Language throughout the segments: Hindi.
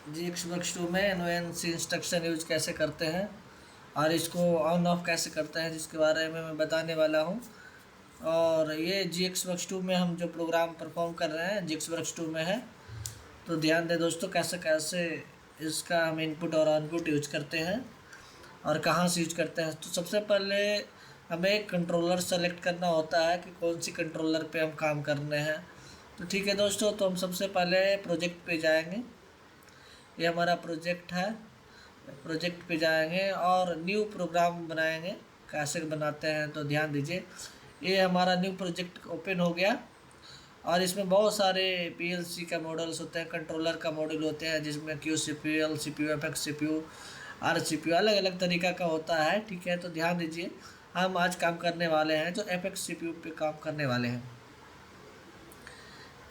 GXworks2 में एनओएनसी इंस्ट्रक्शन यूज कैसे करते हैं और इसको ऑन ऑफ कैसे करते हैं जिसके बारे में मैं बताने वाला हूँ। और ये GXworks2 में हम जो प्रोग्राम परफॉर्म कर रहे हैं GXworks2 में है, तो ध्यान दें दोस्तों कैसे कैसे इसका हम इनपुट और आउटपुट यूज करते हैं और कहाँ से यूज करते हैं। तो सबसे पहले हमें एक कंट्रोलर सेलेक्ट करना होता है कि कौन सी कंट्रोलर पे हम काम करने हैं। तो ठीक है दोस्तों, तो हम सबसे पहले प्रोजेक्ट पे जाएंगे। ये हमारा प्रोजेक्ट है, प्रोजेक्ट पे जाएंगे और न्यू प्रोग्राम बनाएंगे। कैसे बनाते हैं तो ध्यान दीजिए, ये हमारा न्यू प्रोजेक्ट ओपन हो गया और इसमें बहुत सारे पीएलसी का मॉडल्स होते हैं, कंट्रोलर का मॉडल होते हैं जिसमें Q CPU, L CPU, FX CPU, R CPU अलग अलग तरीका का होता है। ठीक है, तो ध्यान दीजिए हम आज काम करने वाले हैं जो एफएक्स सीपीयू पे काम करने वाले हैं।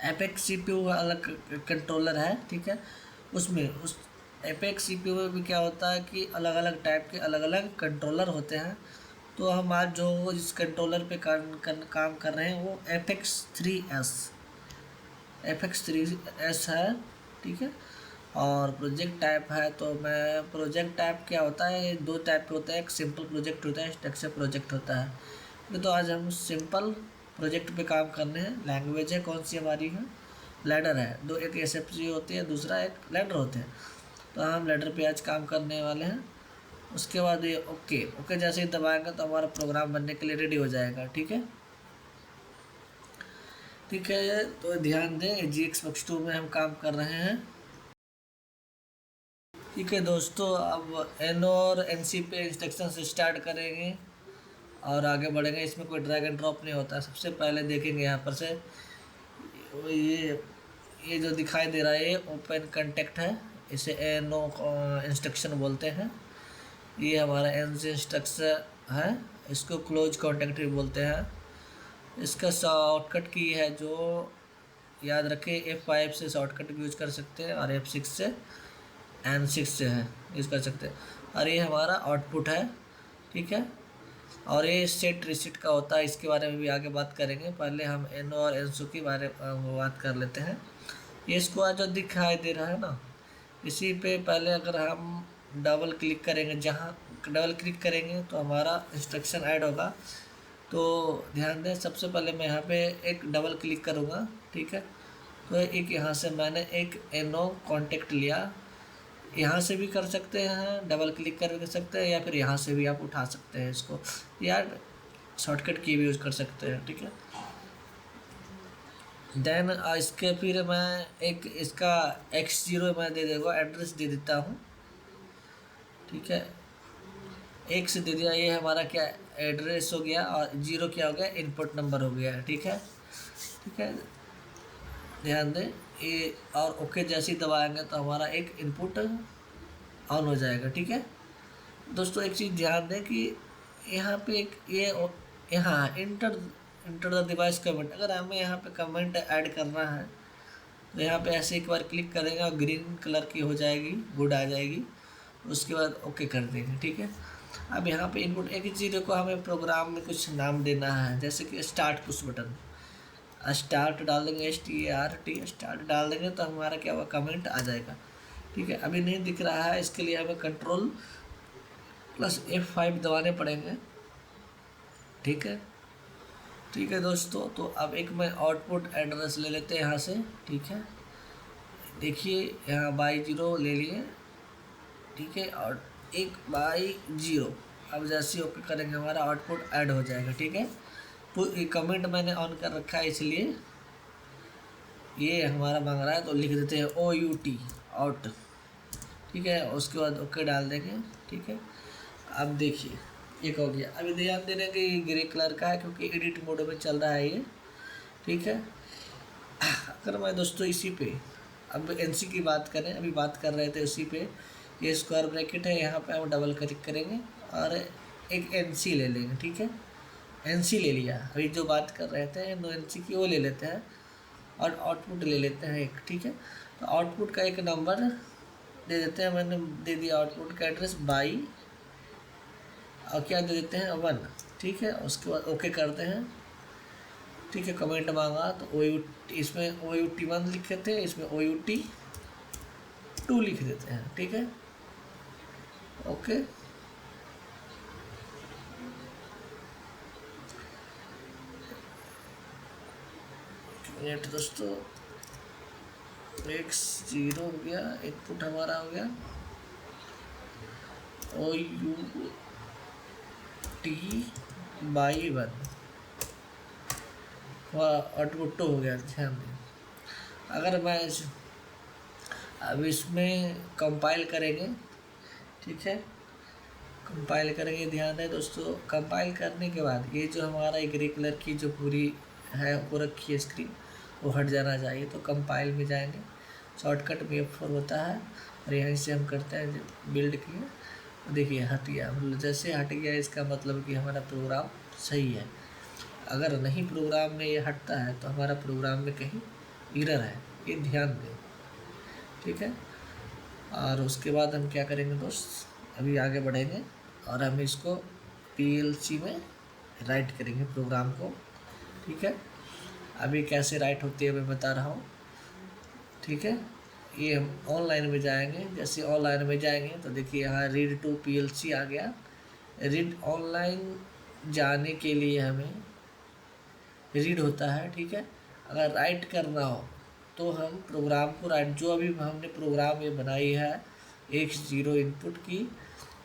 एपेक्स सीपीयू अलग कंट्रोलर है, ठीक है। उसमें उस एपेक्स सीपीयू में भी क्या होता है कि अलग अलग टाइप के अलग अलग कंट्रोलर होते हैं। तो हम आज जो इस कंट्रोलर पे काम कर रहे हैं वो FX3S है, ठीक है। और प्रोजेक्ट टाइप है, तो मैं प्रोजेक्ट टाइप क्या होता है, दो टाइप के होता है, एक सिंपल प्रोजेक्ट होता है, स्ट्रक्चर प्रोजेक्ट होता है। तो आज हम सिंपल प्रोजेक्ट पे काम करने हैं। लैंग्वेज है कौन सी हमारी है, लैडर है। दो, एक SFG होती है, दूसरा एक लैडर होते हैं। तो हम लैडर पे आज काम करने वाले हैं। उसके बाद ये ओके जैसे ही दबाएंगे तो हमारा प्रोग्राम बनने के लिए रेडी हो जाएगा। ठीक है, ठीक है। तो ध्यान दें GXworks2 में हम काम कर रहे हैं। ठीक है दोस्तों, अब एन और NC पे इंस्ट्रक्शन से स्टार्ट करेंगे और आगे बढ़ेंगे। इसमें कोई ड्रैग एंड ड्रॉप नहीं होता। सबसे पहले देखेंगे यहाँ पर से ये जो दिखाई दे रहा है ये ओपन कंटेक्ट है, इसे NO इंस्ट्रक्शन बोलते हैं। ये हमारा NC इंस्ट्रक्शन है, इसको क्लोज कॉन्टेक्ट भी बोलते हैं। इसका शॉर्टकट की है जो याद रखें, F5 से शॉर्टकट यूज कर सकते हैं और F6 से N6 से है यूज कर सकते हैं। और ये हमारा आउटपुट है, ठीक है। और ये सेट रिसीट का होता है, इसके बारे में भी आगे बात करेंगे। पहले हम NO और NSO के बारे में बात कर लेते हैं। ये स्क्वायर जो दिखाई दे रहा है ना, इसी पे पहले अगर हम डबल क्लिक करेंगे, जहाँ डबल क्लिक करेंगे तो हमारा इंस्ट्रक्शन ऐड होगा। तो ध्यान दें, सबसे पहले मैं यहाँ पे एक डबल क्लिक करूँगा, ठीक है। तो एक यहाँ से मैंने एक NO कॉन्टेक्ट लिया, यहाँ से भी कर सकते हैं, डबल क्लिक कर सकते हैं, या फिर यहाँ से भी आप उठा सकते हैं इसको, या शॉर्टकट की भी यूज़ कर सकते हैं, ठीक है। देन इसके फिर मैं एक इसका X0 मैं दे देगा एड्रेस दे देता हूँ, ठीक है। एक से दे दिया, ये हमारा क्या एड्रेस हो गया, और 0 क्या हो गया, इनपुट नंबर हो गया, ठीक है, ठीक है। ध्यान दें ये, और ओके जैसे ही दबाएंगे तो हमारा एक इनपुट ऑन हो जाएगा, ठीक है। दोस्तों एक चीज़ ध्यान दें कि यहाँ पे एक ये यहाँ इंटर द डिवाइस कमेंट, अगर हमें यहाँ पे कमेंट ऐड करना है तो यहाँ पे ऐसे एक बार क्लिक करेंगे और ग्रीन कलर की हो जाएगी, गुड आ जाएगी। उसके बाद ओके कर देंगे, ठीक है। अब यहाँ पे इनपुट X0 को हमें प्रोग्राम में कुछ नाम देना है, जैसे कि स्टार्ट पुश बटन, स्टार्ट डाल देंगे, START स्टार्ट डाल देंगे तो हमारा क्या हुआ, कमेंट आ जाएगा, ठीक है। अभी नहीं दिख रहा है, इसके लिए हमें Ctrl+F5 दबाने पड़ेंगे, ठीक है, ठीक है दोस्तों। तो अब एक मैं आउटपुट एड्रेस ले लेते हैं यहाँ से, ठीक है। देखिए यहाँ Y0 ले लिए, ठीक है, और एक Y0। अब जैसे ही ओके करेंगे हमारा आउटपुट ऐड हो जाएगा, ठीक है। तो ये कमेंट मैंने ऑन कर रखा है, इसलिए ये हमारा मांग रहा है, तो लिख देते हैं OUT आउट, ठीक है। उसके बाद ओके डाल देंगे, ठीक है। अब देखिए एक हो गया। अभी ध्यान देने कि ग्रे कलर का है क्योंकि एडिट मोड में चल रहा है ये, ठीक है। अगर मैं दोस्तों इसी पे अब NC की बात करें, अभी बात कर रहे थे उसी पे, ये स्क्वायर ब्रैकेट है, यहाँ पे हम डबल क्लिक करेंगे और एक NC ले लेंगे, ठीक है। NC ले लिया, अभी जो बात कर रहे थे नो NC की वो ले लेते हैं और आउटपुट ले लेते हैं एक, ठीक है। तो आउटपुट का एक नंबर दे देते हैं, मैंने दे दिया आउटपुट का एड्रेस बाई, और क्या दे देते हैं 1, ठीक है। उसके बाद ओके करते हैं, ठीक है। कमेंट मांगा तो OUT, इसमें OUT1 लिखे थे, इसमें OUT 2 लिख देते हैं, ठीक है। ओके, मिनट दोस्तों, x0 हो गया, इनपुट हमारा हो गया OUT/1 आउटपुट 2 हो गया। ध्यान दें, अगर मैं अब इसमें कंपाइल करेंगे, ठीक है, कंपाइल करेंगे। ध्यान है दोस्तों, कंपाइल करने के बाद ये जो हमारा एक ग्रे कलर की जो पूरी है हो रखी है स्क्रीन, वो हट जाना चाहिए। तो कंपाइल में जाएंगे, शॉर्टकट में F4 होता है और यहीं से हम करते हैं बिल्ड किए, देखिए हट गया। मतलब जैसे हट गया इसका मतलब कि हमारा प्रोग्राम सही है। अगर नहीं प्रोग्राम में ये हटता है तो हमारा प्रोग्राम में कहीं एरर है, ये ध्यान दें, ठीक है। और उसके बाद हम क्या करेंगे दोस्त, अभी आगे बढ़ेंगे और हम इसको PLC में राइट करेंगे प्रोग्राम को, ठीक है। अभी कैसे राइट होती है मैं बता रहा हूँ, ठीक है। ये हम ऑनलाइन में जाएंगे, जैसे ऑनलाइन में जाएंगे तो देखिए यहाँ रीड टू PLC आ गया। रीड ऑनलाइन जाने के लिए हमें रीड होता है, ठीक है। अगर राइट करना हो तो हम प्रोग्राम को राइट, जो अभी हमने प्रोग्राम ये बनाई है x0 इनपुट की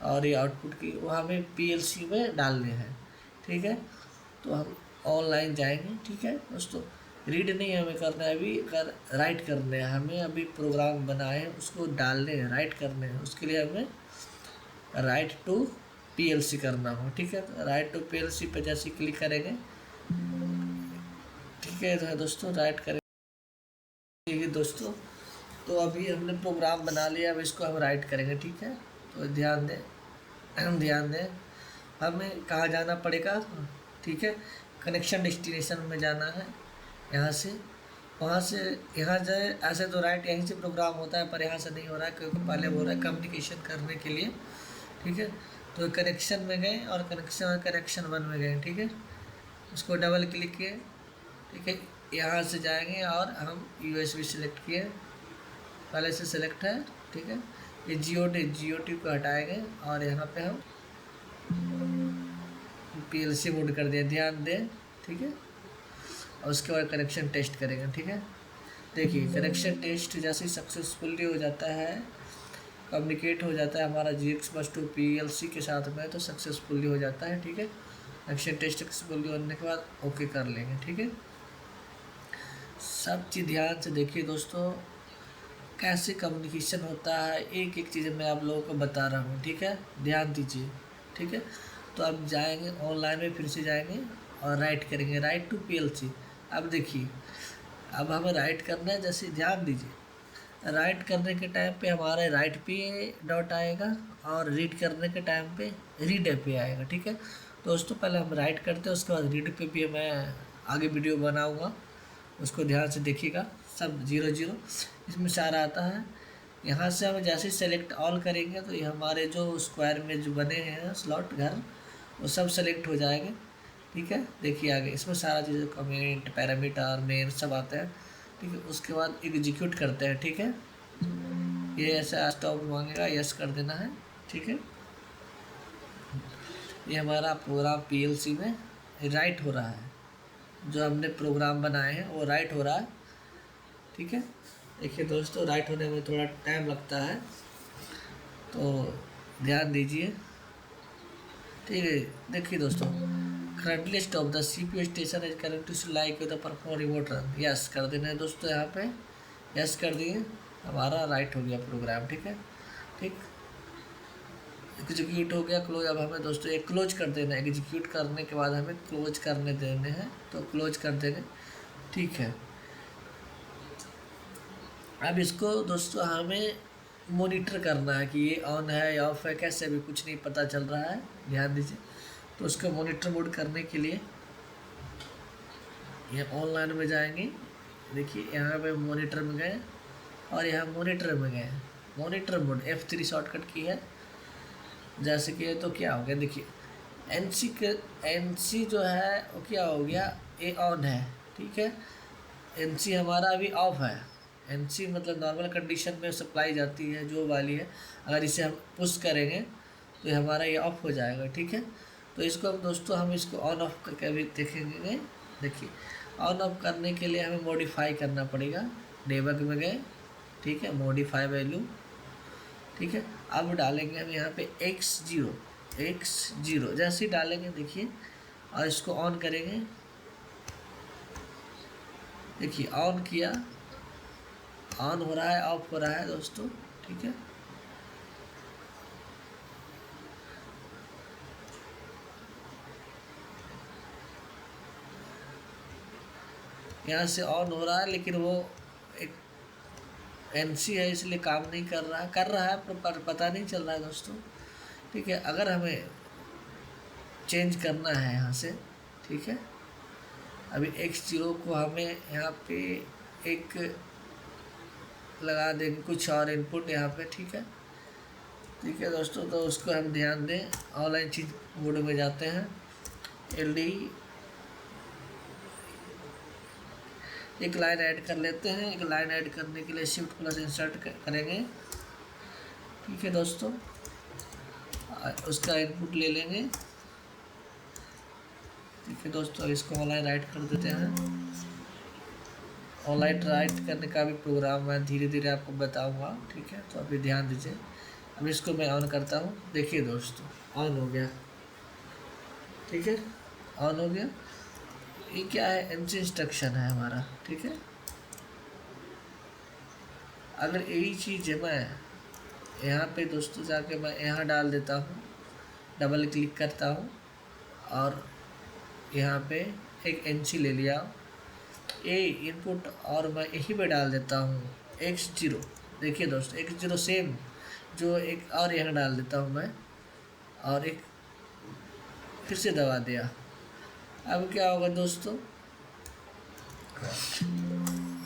और ये आउटपुट की, वो हमें PLC में डालने हैं, ठीक है। तो हम ऑनलाइन जाएंगे, ठीक है दोस्तों। रीड नहीं हमें करना है अभी, अगर राइट करने हैं हमें, अभी प्रोग्राम बनाए हैं उसको डालने हैं, राइट करने हैं, उसके लिए हमें राइट टू PLC करना हो, ठीक है। तो राइट टू PLC पे जैसे क्लिक करेंगे, ठीक है तो दोस्तों राइट करेंगे, ठीक है दोस्तों। तो अभी हमने प्रोग्राम बना लिया, अब इसको हम राइट करेंगे, ठीक है। तो ध्यान दें, ध्यान दें, हमें कहाँ जाना पड़ेगा, ठीक है, कनेक्शन डेस्टिनेशन में जाना है। यहाँ से वहाँ से यहाँ जाए, ऐसे तो राइट यहीं से प्रोग्राम होता है, पर यहाँ से नहीं हो रहा है क्योंकि पहले हो रहा है कम्युनिकेशन करने के लिए, ठीक है। तो कनेक्शन में गए और कनेक्शन 1 में गए, ठीक है। उसको डबल क्लिक किए, ठीक है। यहाँ से जाएंगे और हम USB सेलेक्ट किए, पहले से सेलेक्ट है, ठीक है। ये GOT को हटाएंगे और यहाँ पे हम PLC मोड कर दिया, ध्यान दें, ठीक है। और उसके बाद कनेक्शन टेस्ट करेंगे, ठीक है। देखिए कनेक्शन टेस्ट जैसे ही सक्सेसफुली हो जाता है, कम्युनिकेट हो जाता है हमारा GX बस टू PLC के साथ में, तो सक्सेसफुली हो जाता है, ठीक है। कनेक्शन टेस्ट सक्सेसफुली होने के बाद ओके कर लेंगे, ठीक है। सब चीज़ ध्यान से देखिए दोस्तों, कैसे कम्युनिकेशन होता है, एक एक चीज़ मैं आप लोगों को बता रहा हूँ, ठीक है। ध्यान दीजिए, ठीक है। तो अब जाएंगे ऑनलाइन में, फिर से जाएंगे और राइट करेंगे, राइट टू PLC। अब देखिए, अब हमें राइट करना है, जैसे ध्यान दीजिए, राइट करने के टाइम पे हमारे राइट पे डॉट आएगा और रीड करने के टाइम पे रीड पे आएगा, ठीक है। दोस्तों पहले हम राइट करते हैं, उसके बाद रीड पे भी मैं आगे वीडियो बनाऊंगा, उसको ध्यान से देखिएगा। सब 0 इसमें सारा आता है। यहाँ से हम जैसे सेलेक्ट ऑल करेंगे तो ये हमारे जो स्क्वायर में जो बने हैं स्लॉट घर, वो सब सेलेक्ट हो जाएंगे, ठीक है। देखिए आगे इसमें सारा चीज़ कमेंट, पैरामीटर, मेन सब आते हैं, ठीक है। उसके बाद एग्जीक्यूट करते हैं, ठीक है। ये ऐसा स्टॉप मांगेगा, यस कर देना है, ठीक है। ये हमारा प्रोग्राम PLC में राइट हो रहा है, जो हमने प्रोग्राम बनाए हैं वो राइट हो रहा है, ठीक है। देखिए दोस्तों, राइट होने में थोड़ा टाइम लगता है, तो ध्यान दीजिए, ठीक है। देखिए दोस्तों, currently stop the CPU station is correct like with the perform remote run, yes कर देना है दोस्तों। यहाँ पे यस कर दिए, हमारा राइट हो गया प्रोग्राम, ठीक है। ठीक, एग्जीक्यूट हो गया, क्लोज। अब हमें दोस्तों एक क्लोज कर देना है, एग्जीक्यूट करने के बाद हमें क्लोज करने देने हैं, तो क्लोज कर देंगे, ठीक है। अब इसको दोस्तों हमें मॉनिटर करना है कि ये ऑन है या ऑफ है, कैसे भी कुछ नहीं पता चल रहा है, ध्यान दीजिए। तो उसको मॉनिटर मोड करने के लिए ये ऑनलाइन में जाएंगे, देखिए यहाँ पे मॉनिटर में गए और यहाँ मॉनिटर में गए, मॉनिटर मोड F3 शॉर्टकट की है, जैसे कि तो क्या हो गया, देखिए NC जो है वो क्या हो गया, ये ऑन है, ठीक है। NC हमारा अभी ऑफ है, NC मतलब नॉर्मल कंडीशन में सप्लाई जाती है जो वाली है, अगर इसे हम पुश करेंगे तो हमारा ये ऑफ हो जाएगा। ठीक है, तो इसको अब दोस्तों हम इसको ऑन ऑफ करके अभी देखेंगे। देखिए, ऑन ऑफ करने के लिए हमें मॉडिफाई करना पड़ेगा। डेबग में गए, ठीक है, मॉडिफाई वैल्यू, ठीक है। अब डालेंगे हम यहाँ पे x0 जैसे ही डालेंगे देखिए, और इसको ऑन करेंगे। देखिए ऑन किया, ऑन हो रहा है, ऑफ हो रहा है दोस्तों। ठीक है, यहाँ से ऑन हो रहा है, लेकिन वो एक NC है इसलिए काम नहीं कर रहा है, पर पता नहीं चल रहा है दोस्तों। ठीक है, अगर हमें चेंज करना है यहाँ से, ठीक है, अभी x0 को हमें यहाँ पे एक लगा देंगे कुछ और इनपुट यहाँ पे। ठीक है, ठीक है दोस्तों, तो उसको हम ध्यान दें। ऑनलाइन चीज मोड में जाते हैं, LD एक लाइन ऐड कर लेते हैं। एक लाइन ऐड करने के लिए शिफ्ट प्लस इंसर्ट करेंगे। ठीक है दोस्तों, उसका इनपुट ले लेंगे। ठीक है दोस्तों, इसको ऑनलाइन राइट कर देते हैं। ऑनलाइन राइट करने का भी प्रोग्राम मैं धीरे धीरे आपको बताऊंगा। ठीक है, तो अभी ध्यान दीजिए। अब इसको मैं ऑन करता हूँ। देखिए दोस्तों, ऑन हो गया। ठीक है, ऑन हो गया। ये क्या है, NC इंस्ट्रक्शन है हमारा। ठीक है, अगर यही चीज़ है, मैं यहाँ पे दोस्तों जाके मैं यहाँ डाल देता हूँ, डबल क्लिक करता हूँ और यहाँ पे एक NC ले लिया, ए इनपुट, और मैं यहीं पे डाल देता हूँ x0। देखिए दोस्तों, x0 सेम जो एक और यहाँ डाल देता हूँ मैं, और एक फिर से दबा दिया। अब क्या होगा दोस्तों,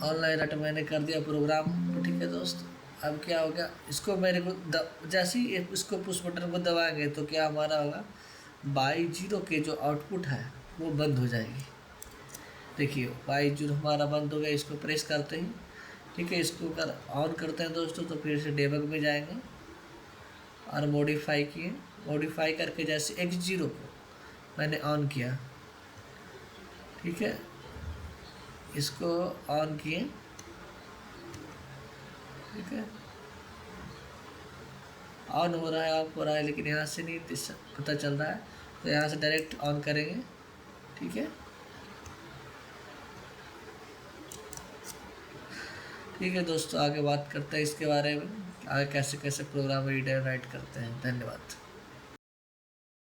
ऑनलाइन रट मैंने कर दिया प्रोग्राम को। ठीक है दोस्तों, अब क्या होगा, इसको मेरे को जैसे ही इसको पुश बटन को दबाएंगे तो क्या हमारा होगा, y0 के जो आउटपुट है वो बंद हो जाएगी। देखिए y0 हमारा बंद हो गया, इसको प्रेस करते ही। ठीक है, इसको अगर ऑन करते हैं दोस्तों तो फिर से डेबग में जाएंगे और मॉडिफाई किए। मॉडिफाई करके जैसे x0 को मैंने ऑन किया, ठीक है, इसको ऑन किए। ठीक है, ऑन हो रहा है, ऑफ हो रहा है, लेकिन यहाँ से नहीं पता चल रहा है, तो यहाँ से डायरेक्ट ऑन करेंगे। ठीक है, ठीक है दोस्तों, आगे बात करते हैं इसके बारे में, आगे कैसे कैसे प्रोग्राम रीड एंड राइट करते हैं। धन्यवाद।